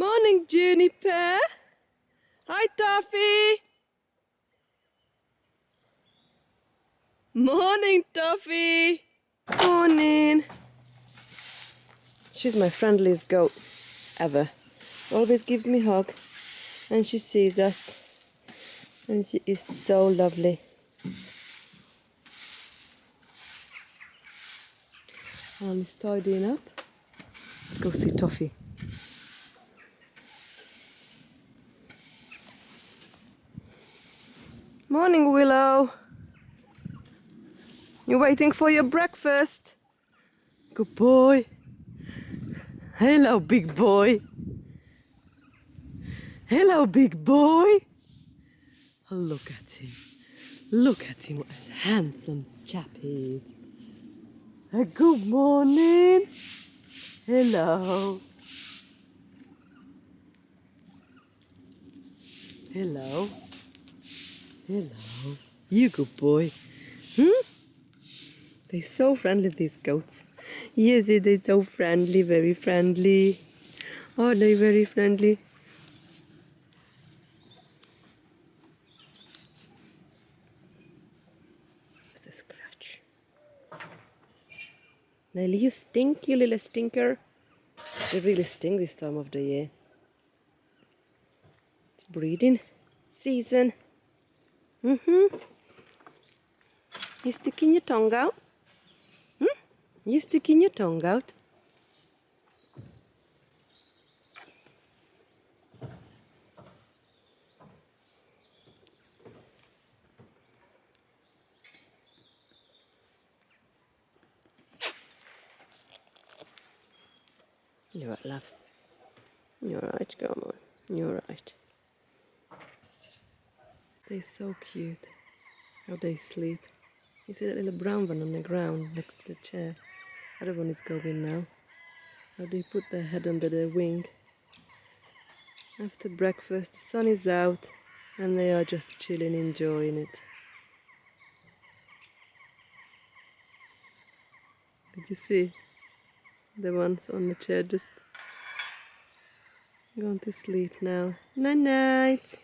Morning, Juniper. Hi, Toffee. Morning, Toffee. Morning. She's my friendliest goat ever. Always gives me a hug and she sees us. And she is so lovely. And it's tidying up. Let's go see Toffee. Morning, Willow. You waiting for your breakfast? Good boy. Hello, big boy. Hello, big boy. Oh, look at him. Look at him, what a handsome chap he is. Good morning. Hello. Hello. Hello. You good boy. They're so friendly, these goats. Yes, they're so friendly, very friendly. Oh, they're very friendly. Just a scratch. Nelly, you stink, you little stinker. They really stink this time of the year. It's breeding season. You sticking your tongue out? You sticking your tongue out? You're right, love. You're right, come on. You're right. They're so cute. How they sleep. You see that little brown one on the ground next to the chair? Other one is going now. How they put their head under their wing. After breakfast, the sun is out and they are just chilling, enjoying it. Did you see? The ones on the chair just going to sleep now. Night night.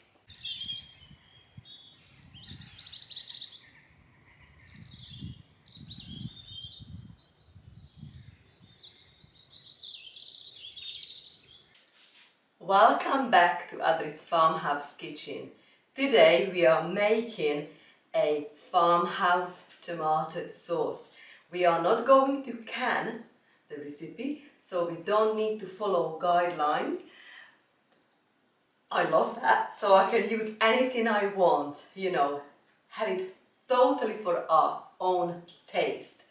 Welcome back to Adri's Farmhouse kitchen. Today we are making a farmhouse tomato sauce. We are not going to can the recipe, so we don't need to follow guidelines. I love that, so I can use anything I want, you know, have it totally for our own taste.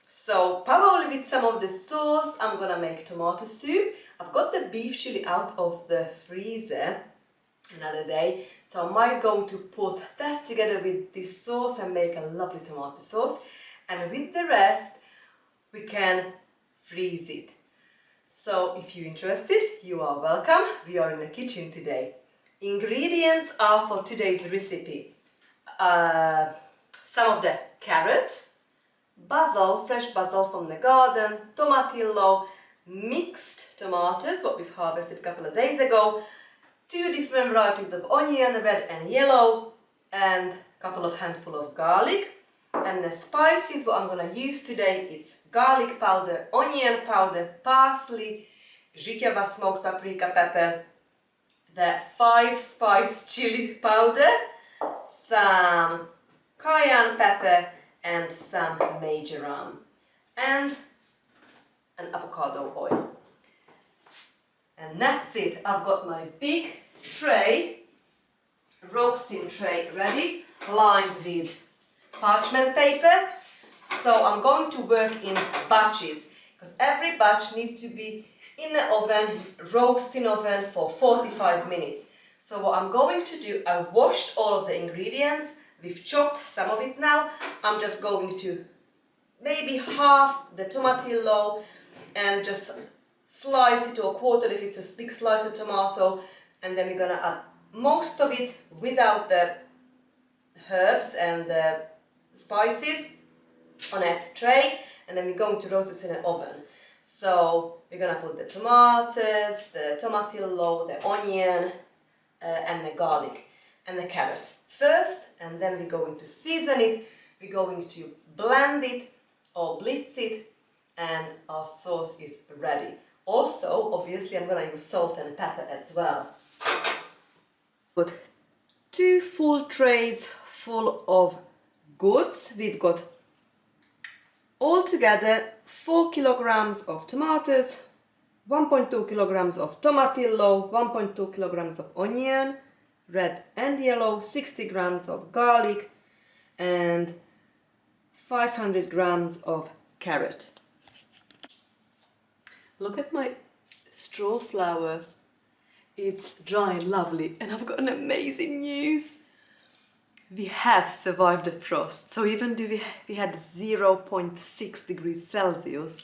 So probably with some of the sauce, I'm gonna make tomato soup. I've got the beef chili out of the freezer another day, so I might going to put that together with this sauce and make a lovely tomato sauce. And with the rest, we can freeze it. So if you're interested, you are welcome. We are in the kitchen today. Ingredients are for today's recipe. Some of the carrot, basil, fresh basil from the garden, tomatillo, mixed tomatoes, what we've harvested a couple of days ago, 2 different varieties of onion, red and yellow, and a couple of handful of garlic. And the spices, what I'm going to use today, it's garlic powder, onion powder, parsley, życiowa smoked paprika pepper, the 5-spice chili powder, some cayenne pepper, and some marjoram, and an avocado oil. And that's it. I've got my big tray, roasting tray ready, lined with parchment paper. So I'm going to work in batches because every batch needs to be in the oven, roasting oven for 45 minutes. So what I'm going to do, I washed all of the ingredients. We've chopped some of it now. I'm just going to maybe half the tomatillo and just slice it to a quarter if it's a big slice of tomato, and then we're gonna add most of it without the herbs and the spices on a tray, and then we're going to roast this in an oven. So We're gonna put the tomatoes, the tomatillo, the onion, and the garlic and the carrot first, and then we're going to season it. We're going to blend it or blitz it, and our sauce is ready. Also, obviously, I'm gonna use salt and pepper as well. Put 2 full trays full of goods. We've got altogether 4 kilograms of tomatoes, 1.2 kilograms of tomatillo, 1.2 kilograms of onion, red and yellow, 60 grams of garlic, and 500 grams of carrot. Look at my straw flour. It's dry and lovely, and I've got an amazing news. We have survived the frost, so even though we had 0.6 degrees Celsius,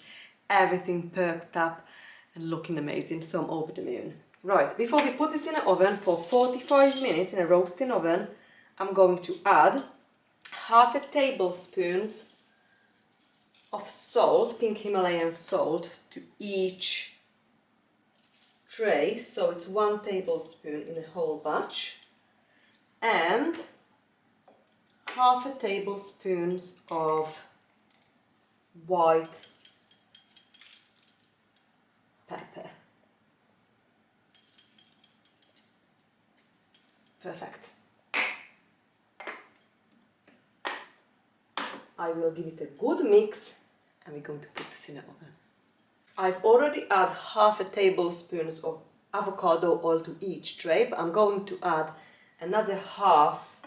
everything perked up and looking amazing, so I'm over the moon. Right, before we put this in the oven for 45 minutes in a roasting oven, I'm going to add half a tablespoon of salt, pink Himalayan salt, to each tray, so it's 1 tablespoon in the whole batch, and half a tablespoon of white pepper. Perfect. I will give it a good mix, and we're going to put this in the oven. I've already added half a tablespoon of avocado oil to each tray, but I'm going to add another half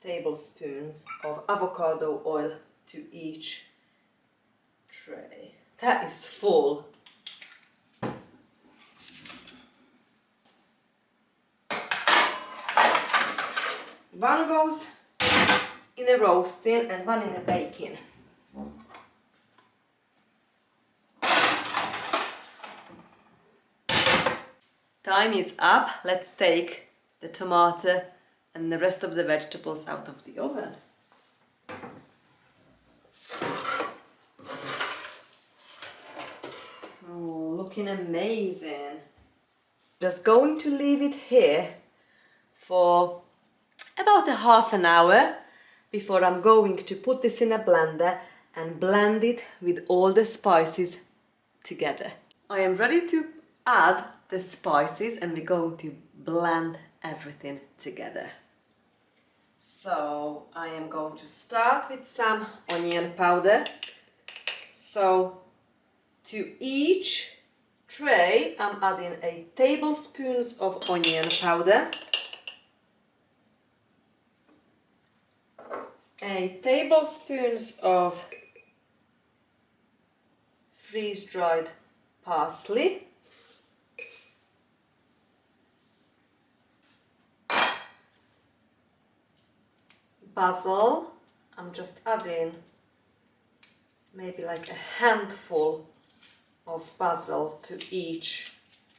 tablespoons of avocado oil to each tray. That is full. One goes in the roasting and one in the baking. Time is up. Let's take the tomato and the rest of the vegetables out of the oven. Oh, looking amazing. Just going to leave it here for about a half an hour before I'm going to put this in a blender and blend it with all the spices together. I am ready to add the spices, and we're going to blend everything together. So I am going to start with some onion powder. So to each tray I'm adding a tablespoon of onion powder, a tablespoon of freeze-dried parsley, basil. I'm just adding maybe like a handful of basil to each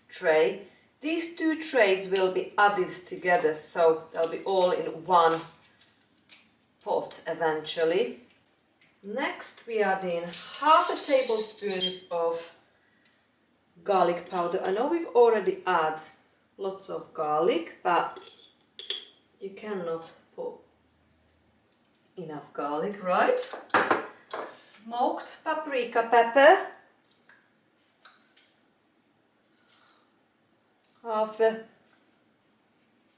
tray. These 2 trays will be added together, so they'll be all in one pot eventually. Next we add in half a tablespoon of garlic powder. I know we've already added lots of garlic, but you cannot put enough garlic, right? Smoked paprika pepper, half a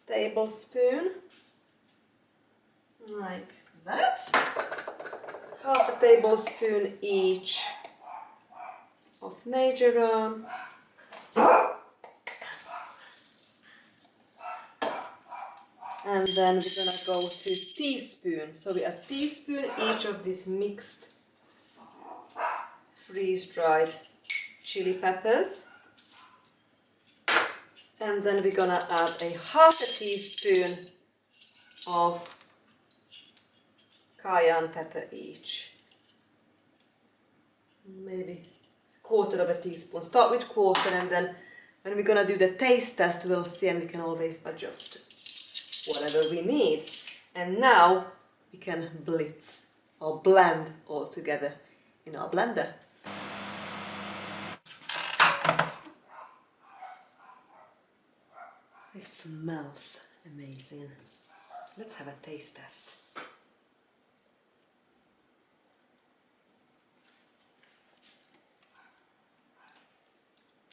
tablespoon, like that. Half a tablespoon each of marjoram, and then we're gonna go to teaspoon. So we add teaspoon each of these mixed freeze-dried chili peppers, and then we're gonna add a half a teaspoon of cayenne pepper each, maybe quarter of a teaspoon. Start with quarter, and then when we're gonna do the taste test we'll see, and we can always adjust whatever we need. And now we can blitz or blend all together in our blender. It smells amazing. Let's have a taste test.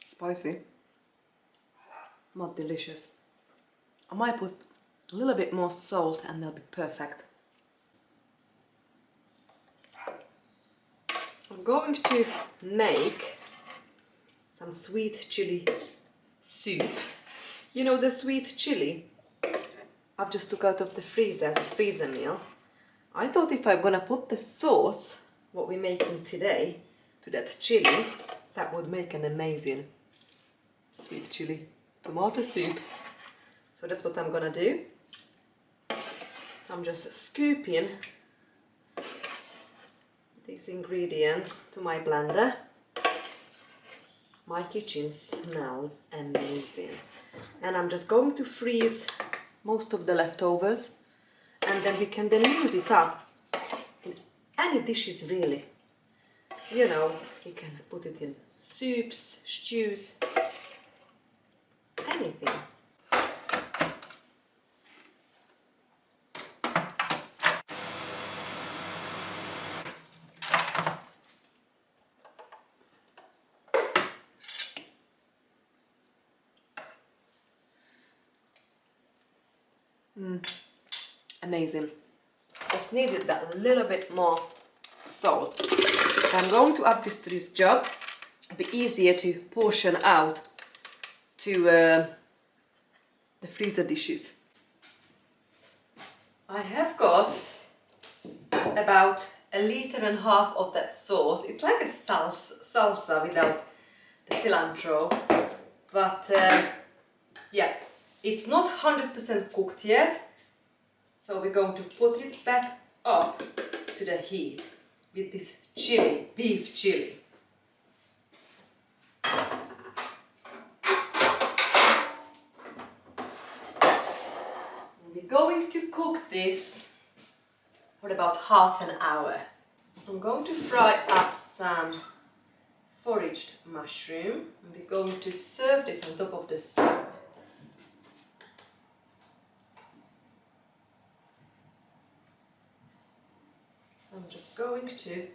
Spicy, not delicious. I might put a little bit more salt and they'll be perfect. I'm going to make some sweet chili soup. You know the sweet chili I've just took out of the freezer as a freezer meal. I thought if I'm gonna put the sauce, what we're making today, to that chili, that would make an amazing sweet chili tomato soup. So that's what I'm gonna do. I'm just scooping these ingredients to my blender. My kitchen smells amazing. And I'm just going to freeze most of the leftovers, and then we can then use it up in any dishes really. You know, you can put it in soups, stews, anything. Amazing. Just needed that little bit more salt. I'm going to add this to this jug. It'll be easier to portion out to the freezer dishes. I have got about 1.5 liters of that sauce. It's like a salsa without the cilantro, but yeah, it's not 100% cooked yet. So we're going to put it back up to the heat with this chili, beef chili. We're going to cook this for about half an hour. I'm going to fry up some foraged mushroom and we're going to serve this on top of the soup. I'm just going to,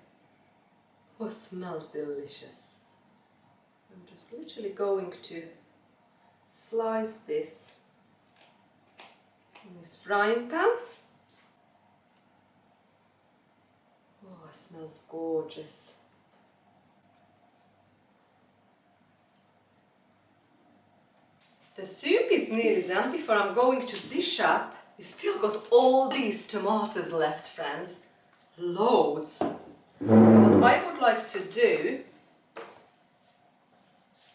oh, it smells delicious. I'm just literally going to slice this in this frying pan. Oh, it smells gorgeous. The soup is nearly done. Before I'm going to dish up, we still got all these tomatoes left, friends. Loads. And what I would like to do,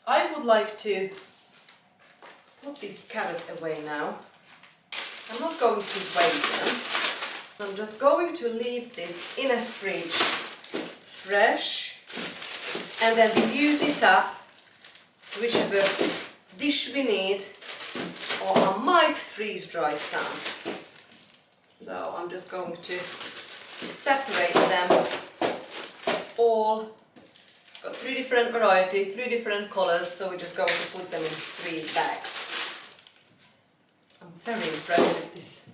I would like to put this carrot away now. I'm not going to weigh them. I'm just going to leave this in a fridge fresh, and then we use it up whichever dish we need, or I might freeze dry some. So I'm just going to separate them all. Got 3 different varieties, 3 different colors, so we're just going to put them in 3 bags. I'm very impressed with this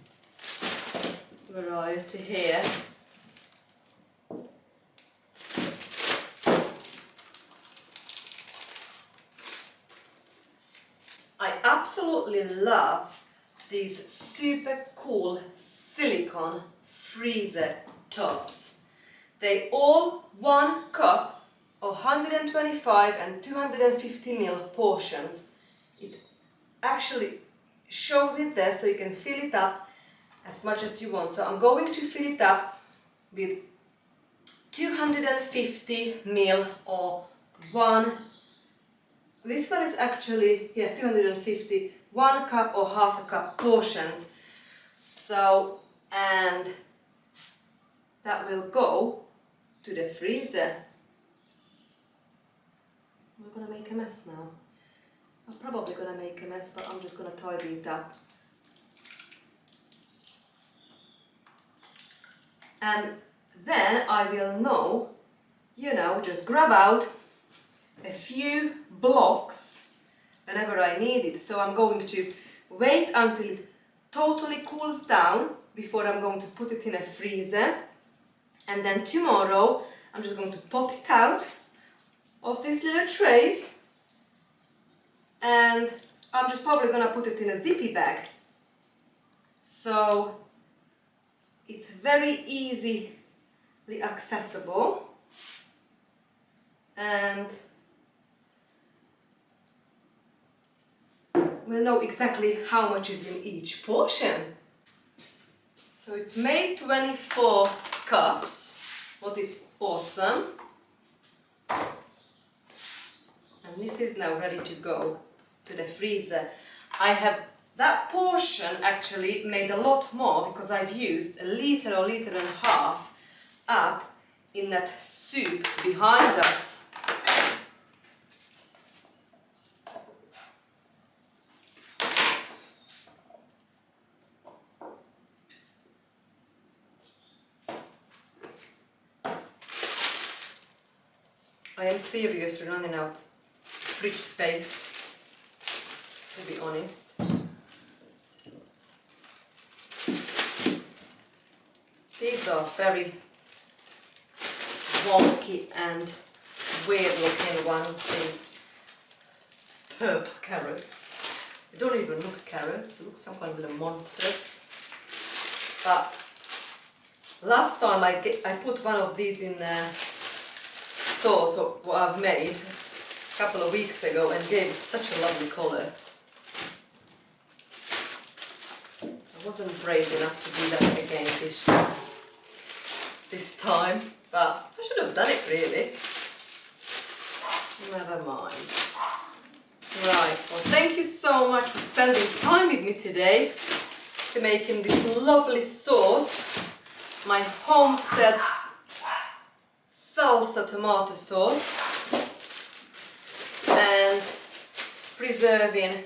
variety here. I absolutely love these super cool silicone freezer tops. They all 1 cup of 125 and 250 ml portions. It actually shows it there so you can fill it up as much as you want. So I'm going to fill it up with 250 ml or this one is actually, 250, 1 cup or half a cup portions. So, and that will go to the freezer. We're gonna make a mess now. I'm probably gonna make a mess, but I'm just gonna tidy it up. And then I will know, just grab out a few blocks whenever I need it. So I'm going to, wait until it totally cools down before I'm going to put it in a freezer. And then tomorrow I'm just going to pop it out of these little trays, and I'm just probably gonna put it in a zippy bag. So it's very easily accessible, and we'll know exactly how much is in each portion. So it's made 24 cups, what is awesome. And this is now ready to go to the freezer. I have that portion actually made a lot more because I've used a liter or liter and a half up in that soup behind us. I am seriously running out fridge space, to be honest. These are very wonky and weird looking ones, these purple carrots. They don't even look carrots, they look some kind of little monsters. But last time I put one of these in sauce, what I've made a couple of weeks ago, and gave it such a lovely colour. I wasn't brave enough to do that again this time, but I should have done it really. Never mind. Right, well, thank you so much for spending time with me today to making this lovely sauce, my homestead salsa tomato sauce, and preserving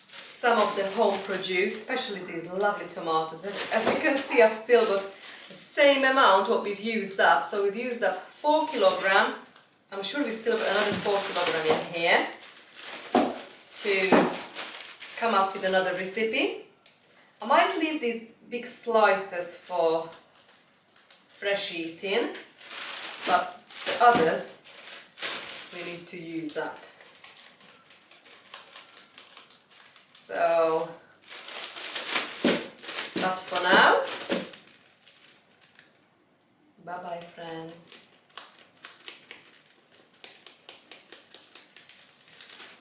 some of the home produce, especially these lovely tomatoes. As you can see, I've still got the same amount what we've used up. So we've used up 4 kilograms. I'm sure we still got another 4 kilograms in here to come up with another recipe. I might leave these big slices for fresh eating, but the others we need to use up. So, but for